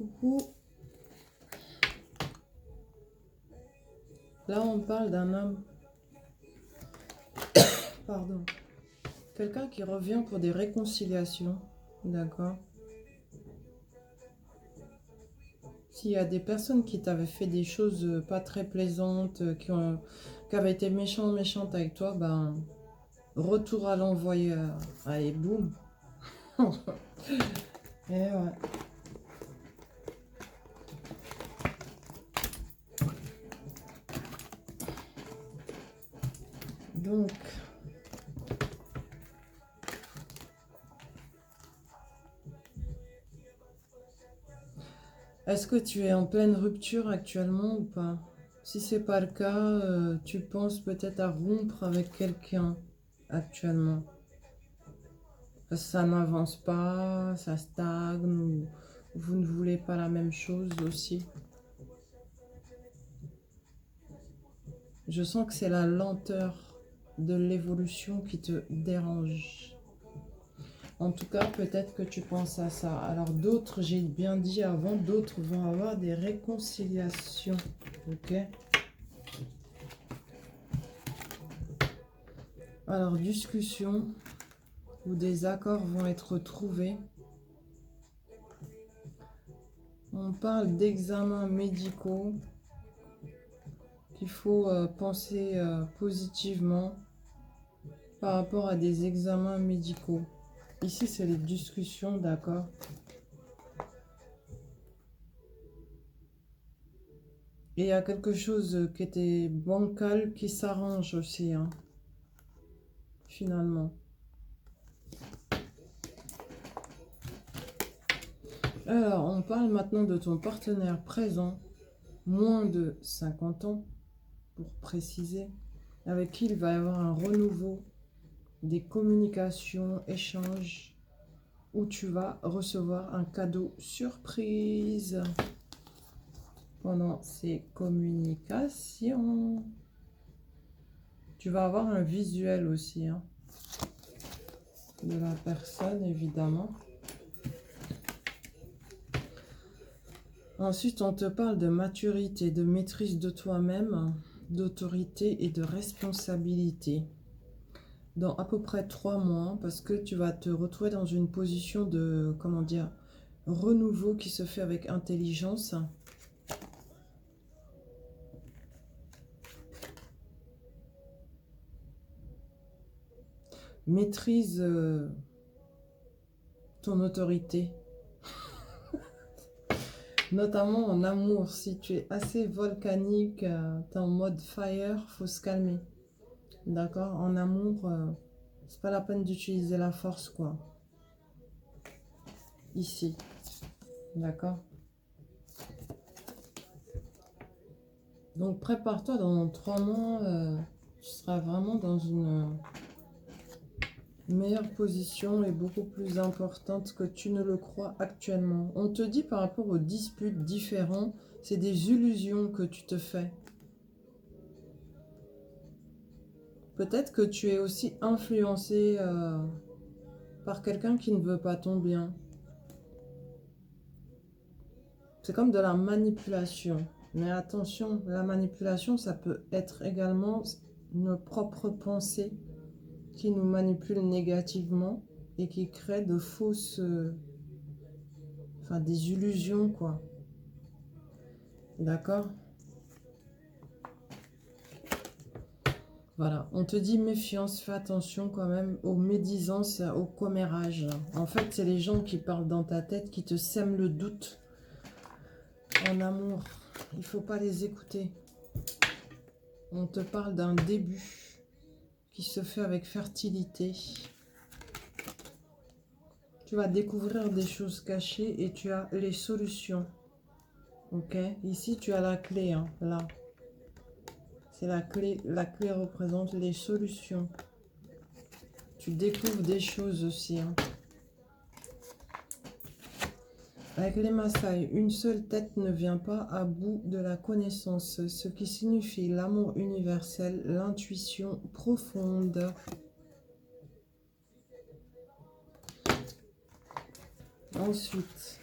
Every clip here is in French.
Coucou. Là, on parle d'un homme. Pardon. Quelqu'un qui revient pour des réconciliations. D'accord. S'il y a des personnes qui t'avaient fait des choses pas très plaisantes, qui avaient été méchantes avec toi, ben, retour à l'envoyeur. Allez, boum. Et ouais. Donc, est-ce que tu es en pleine rupture actuellement ou pas? Si c'est pas le cas, tu penses peut-être à rompre avec quelqu'un actuellement. Parce que ça n'avance pas, ça stagne, ou vous ne voulez pas la même chose aussi. Je sens que c'est la lenteur de l'évolution qui te dérange. En tout cas, peut-être que tu penses à ça. Alors d'autres, j'ai bien dit avant, d'autres vont avoir des réconciliations. Ok? Alors, discussion où des accords vont être trouvés. On parle d'examens médicaux qu'il faut penser positivement par rapport à des examens médicaux. Ici, c'est les discussions, d'accord? Et il y a quelque chose qui était bancal qui s'arrange aussi, hein, finalement. Alors, on parle maintenant de ton partenaire présent, moins de 50 ans, pour préciser, avec qui il va y avoir un renouveau, des communications, échanges, où tu vas recevoir un cadeau surprise pendant ces communications. Tu vas avoir un visuel aussi, hein, de la personne, évidemment. Ensuite, on te parle de maturité, de maîtrise de toi-même, d'autorité et de responsabilité. Dans à peu près 3 mois, parce que tu vas te retrouver dans une position de, comment dire, renouveau qui se fait avec intelligence. Maîtrise ton autorité. Notamment en amour, si tu es assez volcanique, tu es en mode fire, faut se calmer. D'accord? En amour, c'est pas la peine d'utiliser la force, quoi. Ici. D'accord? Donc prépare-toi dans 3 mois, tu seras vraiment dans une meilleure position et beaucoup plus importante que tu ne le crois actuellement. On te dit par rapport aux disputes différentes, c'est des illusions que tu te fais. Peut-être que tu es aussi influencé par quelqu'un qui ne veut pas ton bien. C'est comme de la manipulation. Mais attention, la manipulation, ça peut être également nos propres pensées qui nous manipulent négativement et qui créent de fausses... enfin, des illusions, quoi. D'accord? Voilà, on te dit méfiance, fais attention quand même aux médisances, au commérage. En fait, c'est les gens qui parlent dans ta tête, qui te sèment le doute en amour. Il ne faut pas les écouter. On te parle d'un début qui se fait avec fertilité. Tu vas découvrir des choses cachées et tu as les solutions. Ok? Ici, tu as la clé, hein, là. C'est la clé. La clé représente les solutions. Tu découvres des choses aussi, hein. Avec les Maasai, une seule tête ne vient pas à bout de la connaissance, ce qui signifie l'amour universel, l'intuition profonde. Ensuite,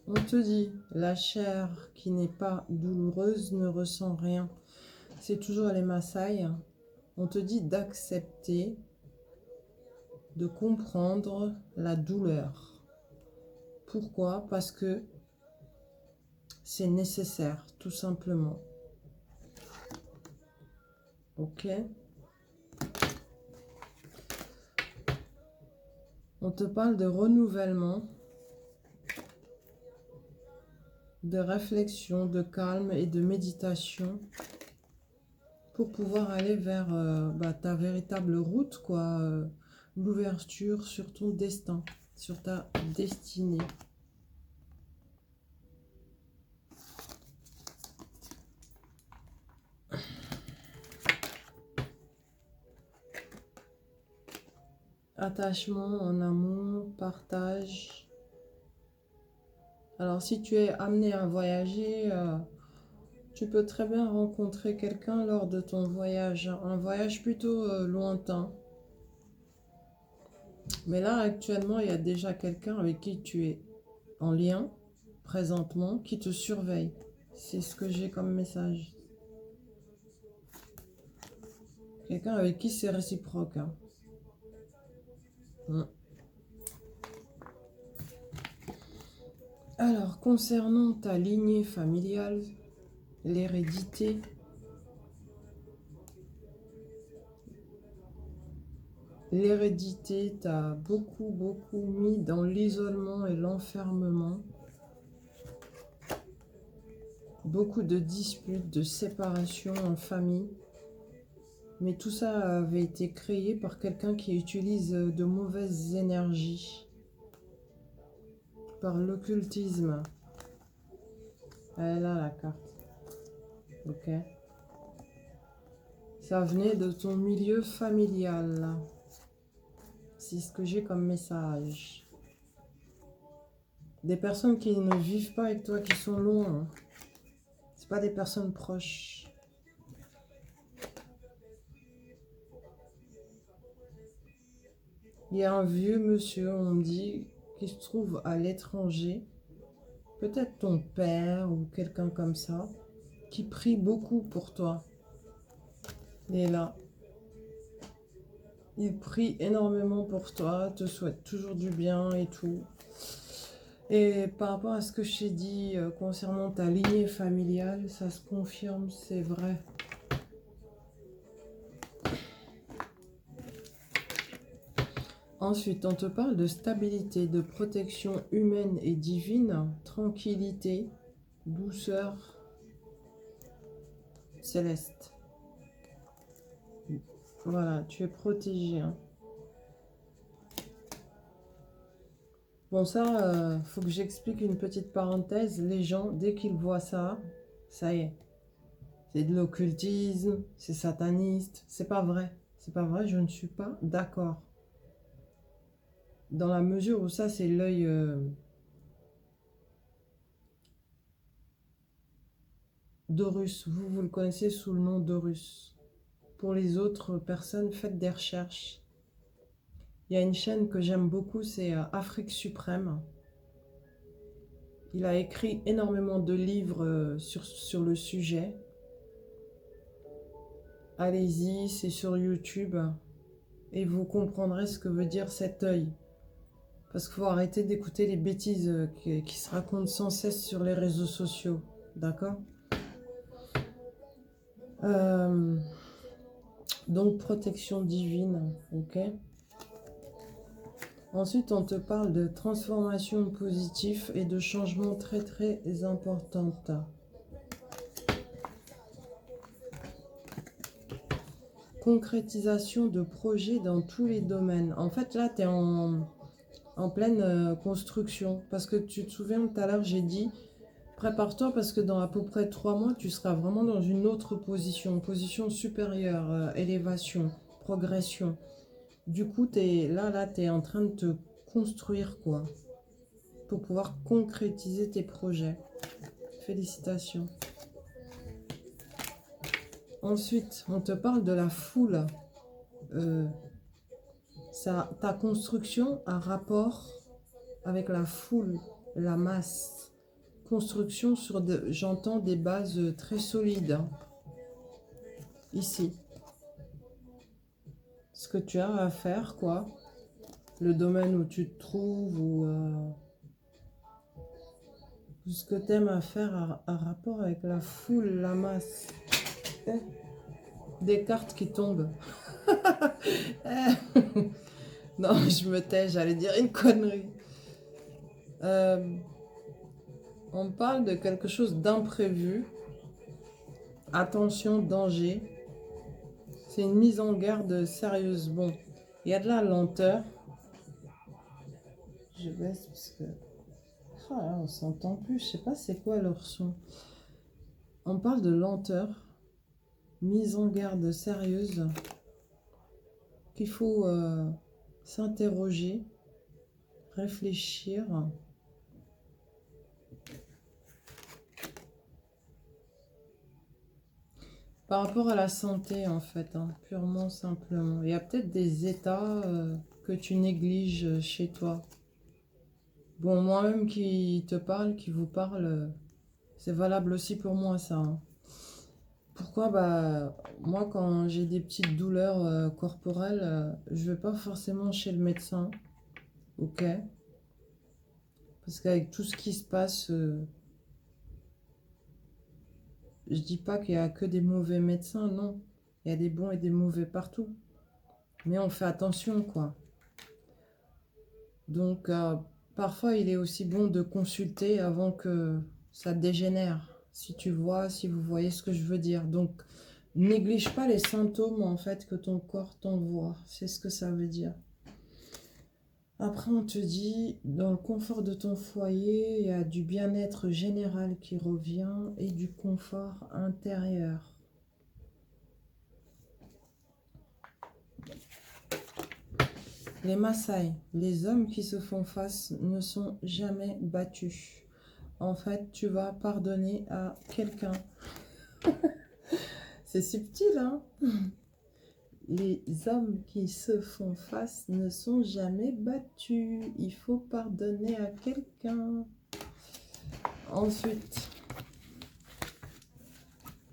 On te dit, la chair qui n'est pas douloureuse ne ressent rien. C'est toujours les Maasai. On te dit d'accepter, de comprendre la douleur. Pourquoi? Parce que c'est nécessaire, tout simplement. Ok? On te parle de renouvellement, de réflexion, de calme et de méditation pour pouvoir aller vers ta véritable route, quoi. L'ouverture sur ton destin, sur ta destinée. Attachement en amour, partage. Alors, si tu es amené à voyager, tu peux très bien rencontrer quelqu'un lors de ton voyage. Un voyage plutôt lointain. Mais là, actuellement, il y a déjà quelqu'un avec qui tu es en lien, présentement, qui te surveille. C'est ce que j'ai comme message. Quelqu'un avec qui c'est réciproque. Hein. Alors, concernant ta lignée familiale, l'hérédité, t'a beaucoup mis dans l'isolement et l'enfermement. Beaucoup de disputes, de séparations en famille. Mais tout ça avait été créé par quelqu'un qui utilise de mauvaises énergies. Par l'occultisme. Elle est là la carte. Ok. Ça venait de ton milieu familial. C'est ce que j'ai comme message. Des personnes qui ne vivent pas avec toi, qui sont loin. C'est pas des personnes proches. Il y a un vieux monsieur, on me dit, qui se trouve à l'étranger. Peut-être ton père ou quelqu'un comme ça, qui prie beaucoup pour toi. Il est là. Il prie énormément pour toi, te souhaite toujours du bien et tout. Et par rapport à ce que je t'ai dit concernant ta lignée familiale, ça se confirme, c'est vrai. Ensuite, on te parle de stabilité, de protection humaine et divine, tranquillité, douceur céleste. Voilà, tu es protégé. Hein. Bon, ça, faut que j'explique une petite parenthèse. Les gens, dès qu'ils voient ça, ça y est. C'est de l'occultisme, c'est sataniste. C'est pas vrai. C'est pas vrai, je ne suis pas d'accord. Dans la mesure où ça, c'est l'œil d'Horus. Vous le connaissez sous le nom d'Horus. Pour les autres personnes, faites des recherches. Il y a une chaîne que j'aime beaucoup, c'est Afrique Suprême. Il a écrit énormément de livres sur le sujet. Allez-y, c'est sur YouTube. Et vous comprendrez ce que veut dire cet œil. Parce qu'il faut arrêter d'écouter les bêtises qui se racontent sans cesse sur les réseaux sociaux. D'accord? Donc, protection divine. Ok? Ensuite, on te parle de transformation positive et de changements très importantes. Concrétisation de projets dans tous les domaines. En fait, là, tu es en pleine construction. Parce que tu te souviens, tout à l'heure, j'ai dit, prépare-toi parce que dans à peu près 3 mois, tu seras vraiment dans une autre position supérieure, élévation, progression. Du coup, tu es en train de te construire, quoi, pour pouvoir concrétiser tes projets. Félicitations. Ensuite, on te parle de la foule. Ta construction a rapport avec la foule, la masse. construction sur, j'entends, des bases très solides. Hein. Ici. Ce que tu as à faire, quoi. Le domaine où tu te trouves ou ce que tu aimes à faire à rapport avec la foule, la masse. Des cartes qui tombent. Non, je me tais, j'allais dire une connerie. On parle de quelque chose d'imprévu. Attention, danger. C'est une mise en garde sérieuse. Bon, il y a de la lenteur. Je baisse parce que... Oh là, on s'entend plus. Je sais pas c'est quoi leur son. On parle de lenteur. Mise en garde sérieuse. Qu'il faut s'interroger. Réfléchir. Par rapport à la santé, en fait, hein, purement simplement. Il y a peut-être des états que tu négliges chez toi. Bon, moi-même qui te parle, qui vous parle, c'est valable aussi pour moi, ça. Hein. Pourquoi? Bah, moi, quand j'ai des petites douleurs corporelles, je vais pas forcément chez le médecin, ok? Parce qu'avec tout ce qui se passe, je dis pas qu'il y a que des mauvais médecins, non. Il y a des bons et des mauvais partout. Mais on fait attention, quoi. Donc, parfois, il est aussi bon de consulter avant que ça dégénère. Si tu vois, si vous voyez ce que je veux dire. Donc, néglige pas les symptômes, en fait, que ton corps t'envoie. C'est ce que ça veut dire. Après, on te dit, dans le confort de ton foyer, il y a du bien-être général qui revient et du confort intérieur. Les Maasai, les hommes qui se font face ne sont jamais battus. En fait, tu vas pardonner à quelqu'un. C'est subtil, hein? Les hommes qui se font face ne sont jamais battus. Il faut pardonner à quelqu'un. Ensuite,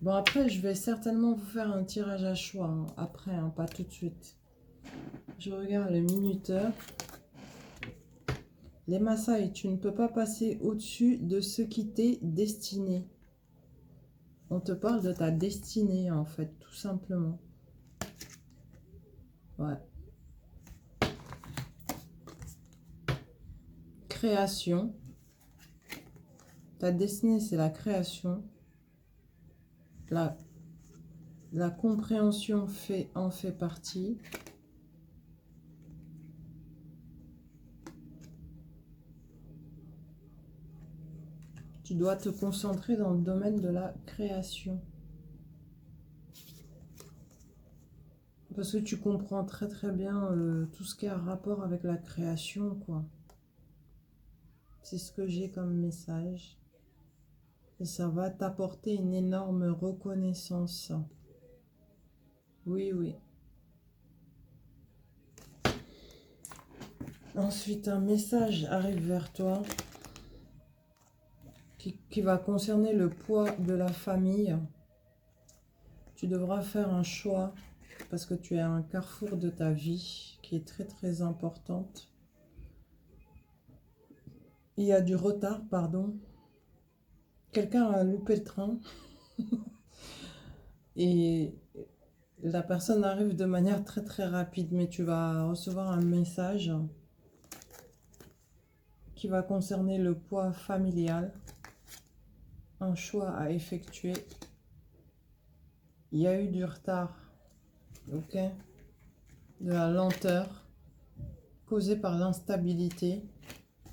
bon après, je vais certainement vous faire un tirage à choix. Hein, après, hein, pas tout de suite. Je regarde le minuteur. Les Maasai, tu ne peux pas passer au-dessus de ce qui t'est destiné. On te parle de ta destinée, en fait, tout simplement. Ouais. Création. Ta destinée, c'est la création. La compréhension en fait partie. Tu dois te concentrer dans le domaine de la création. Parce que tu comprends très très bien tout ce qui a rapport avec la création, quoi. C'est ce que j'ai comme message. Et ça va t'apporter une énorme reconnaissance. Oui, oui. Ensuite, un message arrive vers toi qui va concerner le poids de la famille. Tu devras faire un choix parce que tu es à un carrefour de ta vie qui est très très importante. Il y a du retard, pardon. Quelqu'un a loupé le train et la personne arrive de manière très très rapide, mais tu vas recevoir un message qui va concerner le poids familial, un choix à effectuer. Il y a eu du retard, ok, de la lenteur causée par l'instabilité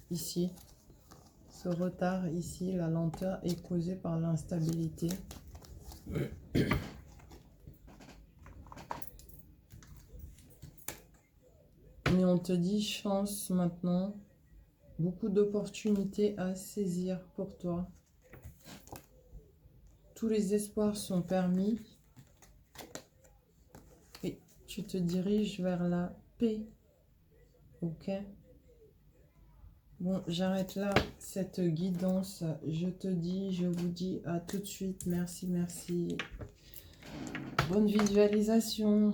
ici. Ce retard ici, la lenteur est causée par l'instabilité. Mais on te dit chance maintenant, beaucoup d'opportunités à saisir pour toi. Tous les espoirs sont permis et tu te diriges vers la paix, ok? Bon, j'arrête là cette guidance. Je te dis, je vous dis à tout de suite. Merci, merci. Bonne visualisation.